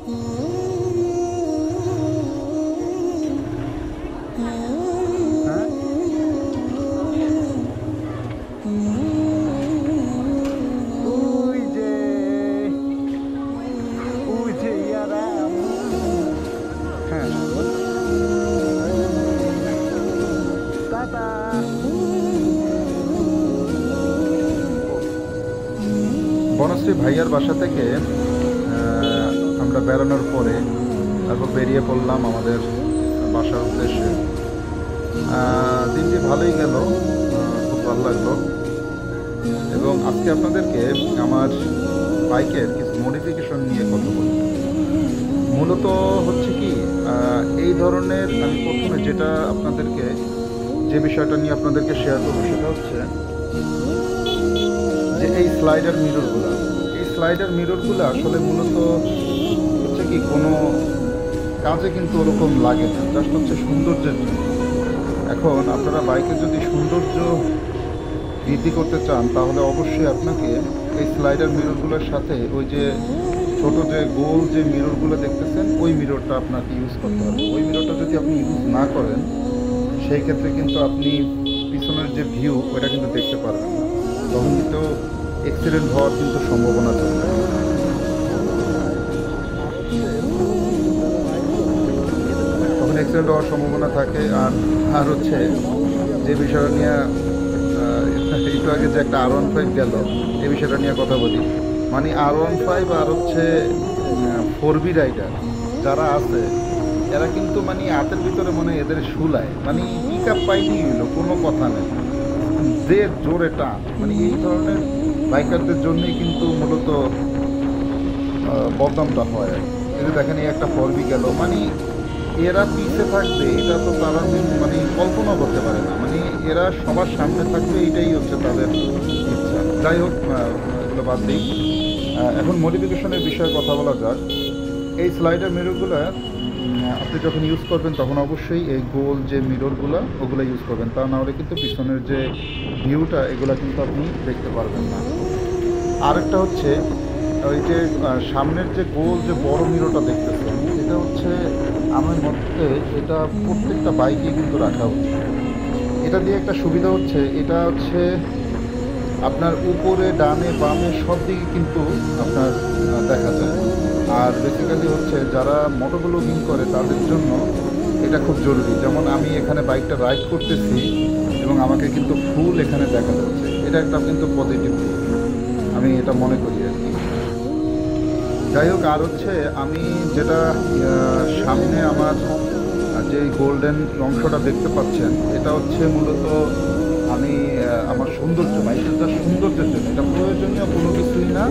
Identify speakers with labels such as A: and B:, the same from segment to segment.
A: বনশ্রী ভাইয়ার বাসা থেকে আমরা বেড়ানোর পরে তারপর বেরিয়ে পড়লাম আমাদের বাসার উদ্দেশ্যে। দিনটি ভালোই গেল, খুব ভালো লাগলো। এবং আজকে আপনাদেরকে আমার বাইকের কিছু মডিফিকেশন নিয়ে কথা বলব। মূলত হচ্ছে কি, এই ধরনের আমি প্রথমে যেটা আপনাদেরকে যে বিষয়টা নিয়ে আপনাদেরকে শেয়ার করবো সেটা হচ্ছে যে এই স্লাইডার মিররগুলো আসলে মূলত হচ্ছে কি কোনো কাজে কিন্তু ওরকম লাগে না, জাস্ট হচ্ছে সৌন্দর্যের জন্য। এখন আপনারা বাইকে যদি সৌন্দর্য বৃদ্ধি করতে চান তাহলে অবশ্যই আপনাকে এই স্লাইডার মিররগুলোর সাথে ওই যে ছোট যে গোল যে মিররগুলো দেখতেছেন ওই মিররটা আপনাকে ইউজ করতে হবে। ওই মিররটা যদি আপনি ইউজ না করেন সেই ক্ষেত্রে কিন্তু আপনি পিছনের যে ভিউ ওটা কিন্তু দেখতে পারবেন না, তখন কিন্তু অ্যাক্সিডেন্ট হওয়ার কিন্তু সম্ভাবনা থাকে। তখন অ্যাক্সিডেন্ট হওয়ার সম্ভাবনা থাকে। আর হচ্ছে যে বিষয়টা নিয়ে একটু আগে যে একটা R15 গেল, এই বিষয়টা নিয়ে কথা বলি। মানে R15 আর হচ্ছে 4B রাইডার যারা আছে এরা কিন্তু মানে হাতের ভিতরে মনে এদের শুলায়, মানে পিক আপ পাইনি হইলো, কোনো কথা নেই, যে জোরে টান। মানে এই ধরনের বাইকারদের জন্যই কিন্তু মূলত বদনামটা হয়। যদি দেখেন এই একটা 4B গেল, মানে এরা পিছে থাকবে এটা তো তারা মানে কল্পনা করতে পারে না। মানে এরা সবার সামনে থাকবে, এটাই হচ্ছে তাদের ইচ্ছা। যাই হোক, এগুলো বাদ দিই। এখন মডিফিকেশনের বিষয়ে কথা বলা যাক। এই স্লাইডার মিররগুলো আপনি যখন ইউজ করবেন তখন অবশ্যই এই গোল যে মিররগুলো ওগুলো ইউজ করবেন, তা না হলে কিন্তু পিছনের যে ভিউটা এগুলো কিন্তু আপনি দেখতে পারবেন না। আরেকটা হচ্ছে ওই যে সামনের যে গোল যে বড় মিররটা দেখতেছেন, এটা হচ্ছে আমার মতে এটা প্রত্যেকটা বাইকে কিন্তু রাখা উচিত। এটা দিয়ে একটা সুবিধা হচ্ছে, এটা হচ্ছে আপনার উপরে ডানে বামে সব দিকে কিন্তু আপনার দেখা যায়। আর বেসিক্যালি হচ্ছে যারা মোটোব্লগিং করে তাদের জন্য এটা খুব জরুরি। যেমন আমি এখানে বাইকটা রাইড করতেছি এবং আমাকে কিন্তু ফুল এখানে দেখা যাচ্ছে, এটা একটা কিন্তু পজিটিভ, আমি এটা মনে করি আর কি। যাই হোক, আর হচ্ছে আমি যেটা সামনে আমার যে গোল্ডেন অংশটা দেখতে পাচ্ছেন, এটা হচ্ছে মূলত আমি আমার সৌন্দর্য, বাইকের যা সৌন্দর্যের জন্য, এটা প্রয়োজনীয় কোনো কিছুই না,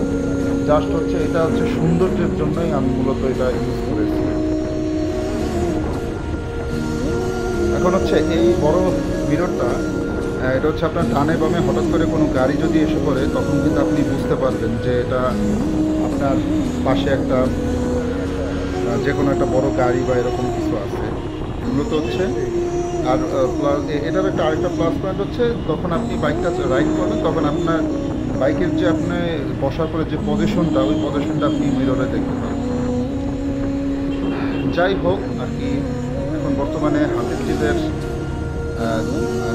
A: জাস্ট হচ্ছে এটা হচ্ছে সৌন্দর্যের জন্যই আমি মূলত এটা ইউজ করেছি। এখন হচ্ছে এই বড় মিররটা, এটা হচ্ছে আপনার ডানে বামে হঠাৎ করে কোনো গাড়ি যদি এসে পড়ে তখন কিন্তু আপনি বুঝতে পারবেন যে এটা আপনার পাশে একটা যে কোনো একটা বড় গাড়ি বা এরকম কিছু আছে মূলত হচ্ছে। আর এটার একটা আরেকটা প্লাস পয়েন্ট হচ্ছে, যখন আপনি বাইকটা রাইড করবেন তখন আপনার বাইকের যে আপনি বসার পরে যে পজিশনটা, ওই পজিশনটা আপনি মিররে দেখতে পাবেন। যাই হোক আর কি, এখন বর্তমানে হাতির ঝিলের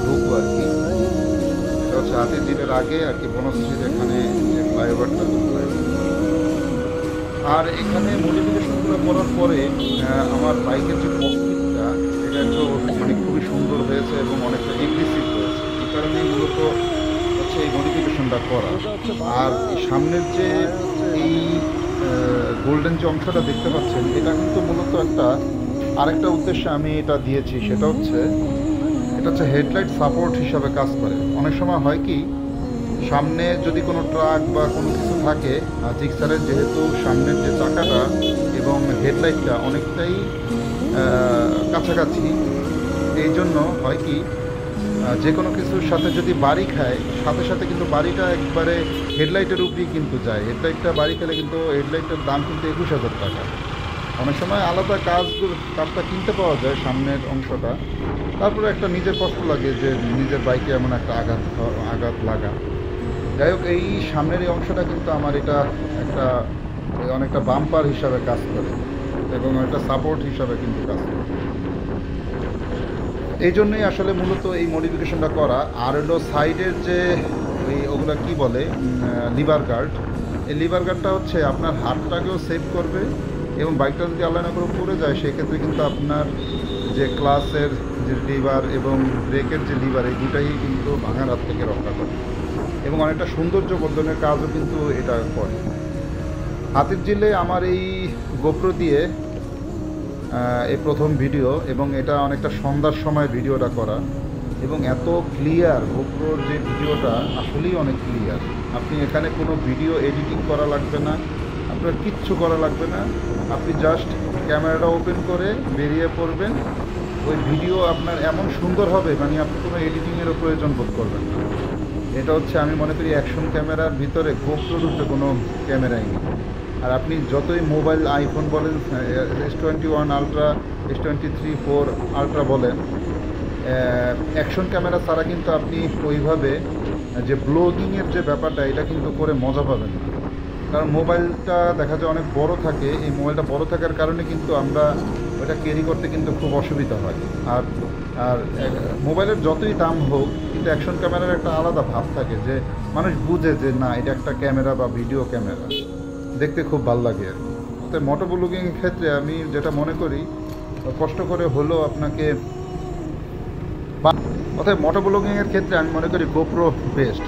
A: ঢুকবো আর কি। এটা হচ্ছে হাতির ঝিলের আগে আর কি, বনশ্রীর এখানে যে ফ্লাইওভারটা। আর এখানে মডিফিকেশনগুলো করার পরে আমার বাইকের যে ককপিটটা এটা একটু মানে খুবই সুন্দর হয়েছে এবং অনেকটা এগ্রেসিভ হয়েছে। এই কারণে মূলত হচ্ছে এই মডিফিকেশনটা করা। আর সামনের যে এই গোল্ডেন যে অংশটা দেখতে পাচ্ছেন, এটা কিন্তু মূলত আরেকটা উদ্দেশ্যে আমি এটা দিয়েছি, সেটা হচ্ছে হেডলাইট সাপোর্ট হিসাবে কাজ করে। অনেক সময় হয় কি, সামনে যদি কোনো ট্রাক বা কোনো কিছু থাকে, জিক্সারের যেহেতু সামনের যে চাকাটা এবং হেডলাইটটা অনেকটাই কাছাকাছি, এই জন্য হয় কি যে কোনো কিছুর সাথে যদি বাড়ি খায়, সাথে সাথে কিন্তু বাড়িটা একবারে হেডলাইটের উপরেই কিন্তু যায়। হেডলাইটটা বাড়ি খেলে কিন্তু হেডলাইটের দাম কিন্তু 21,000 টাকা। অনেক সময় আলাদা কাজটা কিনতে পাওয়া যায় সামনের অংশটা, তারপরে একটা নিজের কষ্ট লাগে যে নিজের বাইকে এমন একটা আঘাত লাগা। যাই হোক, এই সামনের এই অংশটা কিন্তু আমার এটা একটা অনেকটা বাম্পার হিসাবে কাজ করে এবং একটা সাপোর্ট হিসাবে কিন্তু কাজ করে। এই জন্যই আসলে মূলত এই মডিফিকেশনটা করা। আর হলো সাইডের যে ওগুলো কি বলে লিভার গার্ড, এই লিভার গার্ডটা হচ্ছে আপনার হাতটাকেও সেভ করবে এবং বাইকটা যদি আল্লাহ না করে পড়ে যায় সেক্ষেত্রে কিন্তু আপনার যে ক্লাসের যে লিভার এবং ব্রেকের যে লিভার এই দুটাই কিন্তু ভাঙার হাত থেকে রক্ষা করে এবং অনেকটা সৌন্দর্য বর্ধনের কাজও কিন্তু এটা করে। হাতির ঝিলে আমার এই গোপ্রো দিয়ে এই প্রথম ভিডিও এবং এটা অনেকটা সন্ধ্যার সময় ভিডিওটা করা এবং এত ক্লিয়ার গোপ্রোর যে ভিডিওটা আসলেই অনেক ক্লিয়ার। আপনি এখানে কোনো ভিডিও এডিটিং করা লাগবে না, আপনার কিচ্ছু করা লাগবে না, আপনি জাস্ট ক্যামেরাটা ওপেন করে বেরিয়ে পড়বেন, ওই ভিডিও আপনার এমন সুন্দর হবে মানে আপনি কোনো এডিটিংয়েরও প্রয়োজন বোধ করবেন না। এটা হচ্ছে আমি মনে করি অ্যাকশন ক্যামেরার ভিতরে গোপ্রোর উপরে কোনো ক্যামেরাই নেই। আর আপনি যতই মোবাইল আইফোন বলেন, S21 আলট্রা, S23 4 আলট্রা বলেন, অ্যাকশন ক্যামেরা ছাড়া কিন্তু আপনি ওইভাবে যে ব্লগিংয়ের যে ব্যাপারটা এটা কিন্তু করে মজা পাবেন না। কারণ মোবাইলটা দেখা যায় অনেক বড় থাকে, এই মোবাইলটা বড় থাকার কারণে কিন্তু আমরা ওটা ক্যারি করতে কিন্তু খুব অসুবিধা হয়। আর আর মোবাইলের যতই দাম হোক কিন্তু অ্যাকশন ক্যামেরার একটা আলাদা ভাব থাকে যে মানুষ বুঝে যে না এটা একটা ক্যামেরা বা ভিডিও ক্যামেরা, দেখতে খুব ভালো লাগে আর কি। তো মোটো ব্লগিংয়ের ক্ষেত্রে আমি যেটা মনে করি কষ্ট করে হলেও আপনাকে, অতএব মোটো ব্লগিংয়ের ক্ষেত্রে আমি মনে করি গোপ্রো বেস্ট।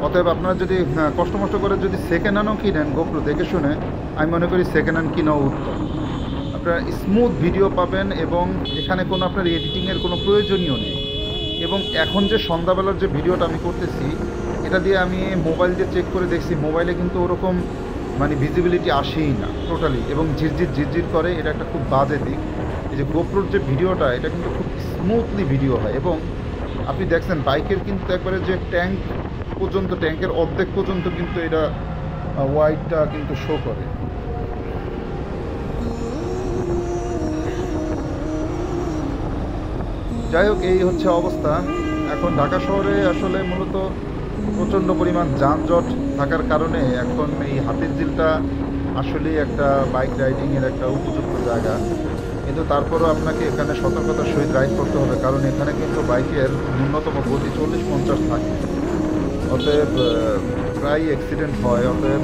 A: অতএব আপনারা যদি কষ্ট করে যদি সেকেন্ড হ্যান্ডও কিনেন গোপ্রো দেখে শুনে, আমি মনে করি সেকেন্ড হ্যান্ড কিনাও উত্তম। আপনারা স্মুথ ভিডিও পাবেন এবং এখানে কোনো আপনার এডিটিংয়ের কোনো প্রয়োজনীয় নেই। এবং এখন যে সন্ধ্যাবেলার যে ভিডিওটা আমি করতেছি এটা দিয়ে আমি মোবাইল দিয়ে চেক করে দেখছি, মোবাইলে কিন্তু ওরকম মানে ভিজিবিলিটি আসেই না টোটালি এবং ঝিরঝির করে, এটা একটা খুব বাজে দিক। এই যে গোপ্রোর যে ভিডিওটা এটা কিন্তু খুব স্মুথলি ভিডিও হয় এবং আপনি দেখছেন বাইকের কিন্তু একবারে যে ট্যাঙ্ক পর্যন্ত, ট্যাঙ্কের অর্ধেক পর্যন্ত কিন্তু এটা ওয়াইডটা কিন্তু শো করে। যাই হোক, এই হচ্ছে অবস্থা এখন ঢাকা শহরে। আসলে মূলত প্রচণ্ড পরিমাণ যানজট থাকার কারণে এখন এই হাতির ঝিলটা আসলেই একটা বাইক রাইডিংয়ের একটা উপযুক্ত জায়গা, কিন্তু তারপরেও আপনাকে এখানে সতর্কতার সহিত রাইড করতে হবে কারণ এখানে কিন্তু বাইকের ন্যূনতম গতি 40-50 থাকে। অতএব প্রায় অ্যাক্সিডেন্ট হয়। অতএব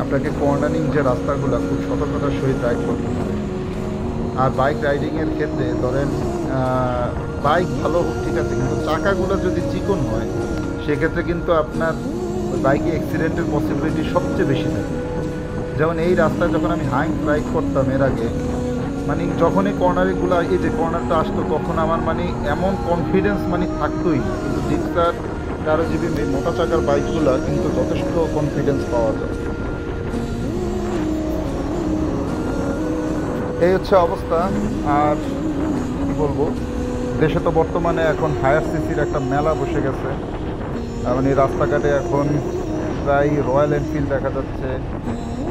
A: আপনাকে কর্নারিং যে রাস্তাগুলো খুব সতর্কতার সহিত রাইড করতে হবে। আর বাইক রাইডিংয়ের ক্ষেত্রে ধরেন বাইক ভালো হোক ঠিক আছে, কিন্তু চাকাগুলো যদি চিকন হয় সেক্ষেত্রে কিন্তু আপনার বাইকে অ্যাক্সিডেন্টের পসিবিলিটি সবচেয়ে বেশি থাকে। যেমন এই রাস্তায় যখন আমি হাইক রাইড করতাম এর আগে, মানে যখনই কর্নারগুলো এই যে কর্নারটা আসতো তখন আমার মানে এমন কনফিডেন্স মানে থাকতোই না, কিন্তু জিক্সার 13 জিবি মোটা চাকার বাইকগুলো কিন্তু যথেষ্ট কনফিডেন্স পাওয়া যায়। এই হচ্ছে অবস্থা। আর কি বলবো, দেশে তো বর্তমানে এখন হায়ার সিসির একটা মেলা বসে গেছে। মানে রাস্তাঘাটে এখন প্রায় রয়্যাল এনফিল্ড দেখা যাচ্ছে,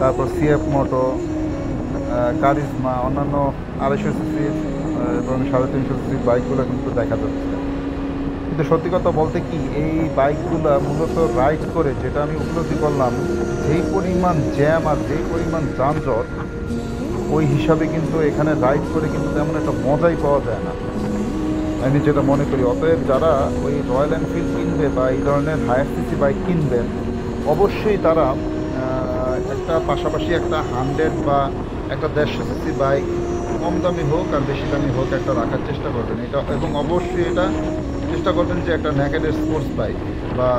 A: তারপর সিএফ মোটো, কারিজমা, অন্যান্য 250 সিসির এবং 350 সিসির বাইকগুলো কিন্তু দেখা যাচ্ছে। কিন্তু সত্যি কথা বলতে কি, এই বাইকগুলো মূলত রাইড করে যেটা আমি উপলব্ধি করলাম, যেই পরিমাণ জ্যাম আর যেই পরিমাণ যানজট, ওই হিসাবে কিন্তু এখানে রাইড করে কিন্তু তেমন একটা মজাই পাওয়া যায় না, আমি যেটা মনে করি। অতএব যারা ওই রয়্যাল এনফিল্ড কিনবে বা এই ধরনের হায়ার সিসি বাইক কিনবেন, অবশ্যই তারা একটা পাশাপাশি একটা 100 বা একটা 150 সিসি বাইক, কম দামি হোক আর বেশি দামি হোক, একটা রাখার চেষ্টা করবেন এটা। এবং অবশ্যই এটা চেষ্টা করবেন যে একটা নেকেডের স্পোর্টস বাইক বা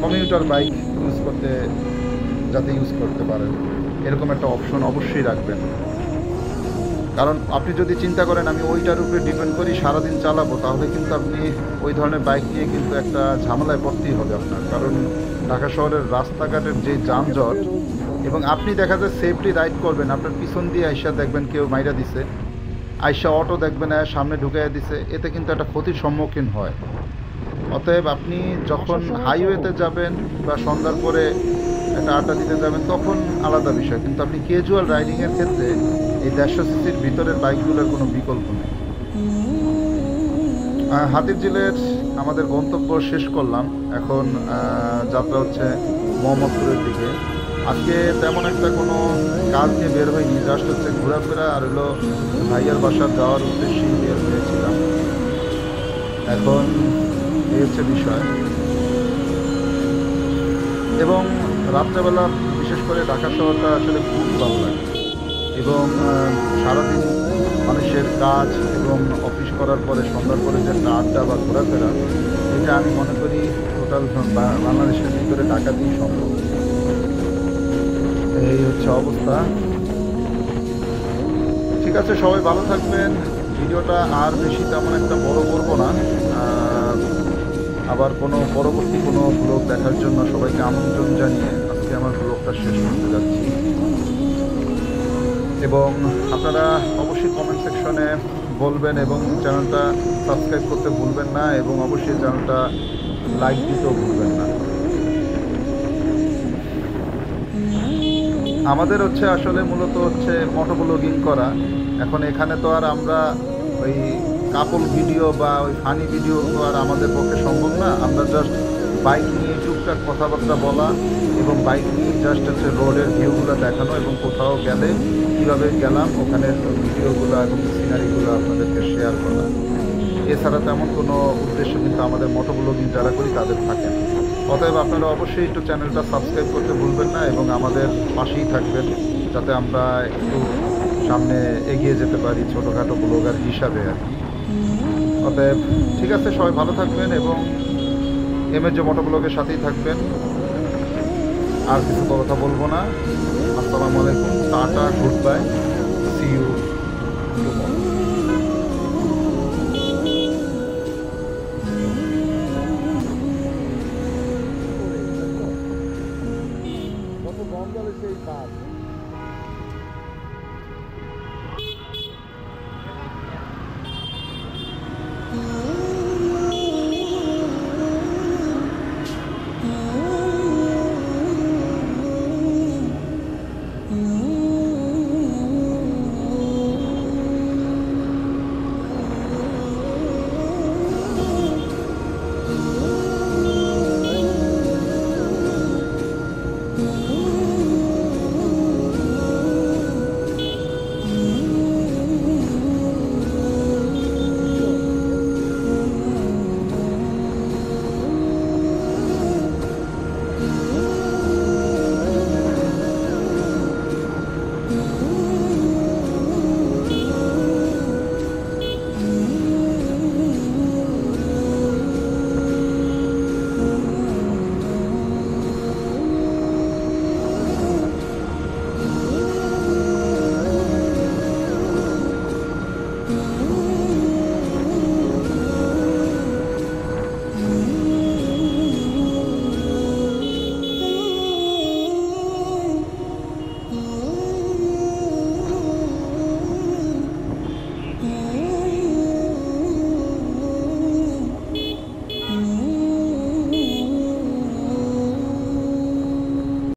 A: কমিউটার বাইক ইউজ করতে, যাতে ইউজ করতে পারেন এরকম একটা অপশন অবশ্যই রাখবেন। কারণ আপনি যদি চিন্তা করেন আমি ওইটার উপরে ডিপেন্ড করি সারাদিন চালাবো, তাহলে কিন্তু আপনি ওই ধরনের বাইক নিয়ে কিন্তু একটা ঝামেলায় পড়তেই হবে আপনার। কারণ ঢাকা শহরের রাস্তাঘাটের যে যানজট, এবং আপনি দেখা যায় সেফলি রাইড করবেন, আপনার পিছন দিয়ে আইসা দেখবেন কেউ মাইরা দিছে, আইসা অটো দেখবেন সামনে ঢুকাইয়া দিছে, এতে কিন্তু একটা ক্ষতির সম্মুখীন হয়। অতএব আপনি যখন হাইওয়েতে যাবেন বা সন্ধ্যার পরে একটা আড্ডা দিতে যাবেন তখন আলাদা বিষয়, কিন্তু আপনি ক্যাজুয়াল রাইডিংয়ের ক্ষেত্রে এই 150 সিসির ভিতরের বাইকগুলোর কোনো বিকল্প নেই। হাতির ঝিলের আমাদের গন্তব্য শেষ করলাম, এখন যাত্রা হচ্ছে মোহাম্মদপুরের দিকে। আজকে তেমন একটা কোনো কাজ নিয়ে বের হয়নি, জাস্ট হচ্ছে ঘোরাফেরা আর হলো ভাইয়ার বাসার যাওয়ার উদ্দেশ্যেই বের হয়েছিলাম। এখন এই হচ্ছে বিষয়। এবং রাত্রেবেলা বিশেষ করে ঢাকা শহরটা আসলে খুবই ভালো লাগে। এবং সারাদিন মানুষের কাজ এবং অফিস করার পরে সন্ধ্যার পরে যে একটা আড্ডা বা ঘোরাফেরা, এটা আমি মনে করি টোটাল বাংলাদেশের ভিতরে ঢাকাতেই সম্ভব। এই হচ্ছে অবস্থা। ঠিক আছে, সবাই ভালো থাকবেন। ভিডিওটা আর বেশি তেমন একটা বড় করব না। আবার কোনো পরবর্তী কোনো ব্লগ দেখার জন্য সবাইকে আমন্ত্রণ জানিয়ে আজকে আমার ব্লগটা শেষ করতে যাচ্ছি। এবং আপনারা অবশ্যই কমেন্ট সেকশনে বলবেন এবং চ্যানেলটা সাবস্ক্রাইব করতে ভুলবেন না, এবং অবশ্যই চ্যানেলটা লাইক দিতেও ভুলবেন না। আমাদের হচ্ছে আসলে মূলত হচ্ছে মোটো ব্লগিং করা। এখন এখানে তো আর আমরা ওই কাপল ভিডিও বা ওই ফানি ভিডিও তো আর আমাদের পক্ষে সম্ভব না। আমরা জাস্ট বাইক নিয়ে টুকটাক কথাবার্তা বলা এবং বাইক নিয়ে জাস্ট হচ্ছে রোডের ভিউগুলো দেখানো এবং কোথাও গেলে কীভাবে গেলাম ওখানের ভিডিওগুলো এবং সিনারিগুলো আপনাদেরকে শেয়ার করা। এছাড়া তেমন কোনো উদ্দেশ্য কিন্তু আমাদের মোটো ব্লগিং যারা করি তাদের থাকে না। অতএব আপনারা অবশ্যই একটু চ্যানেলটা সাবস্ক্রাইব করতে ভুলবেন না এবং আমাদের পাশেই থাকবেন, যাতে আমরা একটু সামনে এগিয়ে যেতে পারি ছোটোখাটো ব্লগার হিসাবে আর কি। অতএব ঠিক আছে, সবাই ভালো থাকবেন এবং এমএজ মোটো ব্লগের সাথেই থাকবেন। আর কিছু কথা বলবো না। আসসালামু আলাইকুম, টাটা, গুড বাই।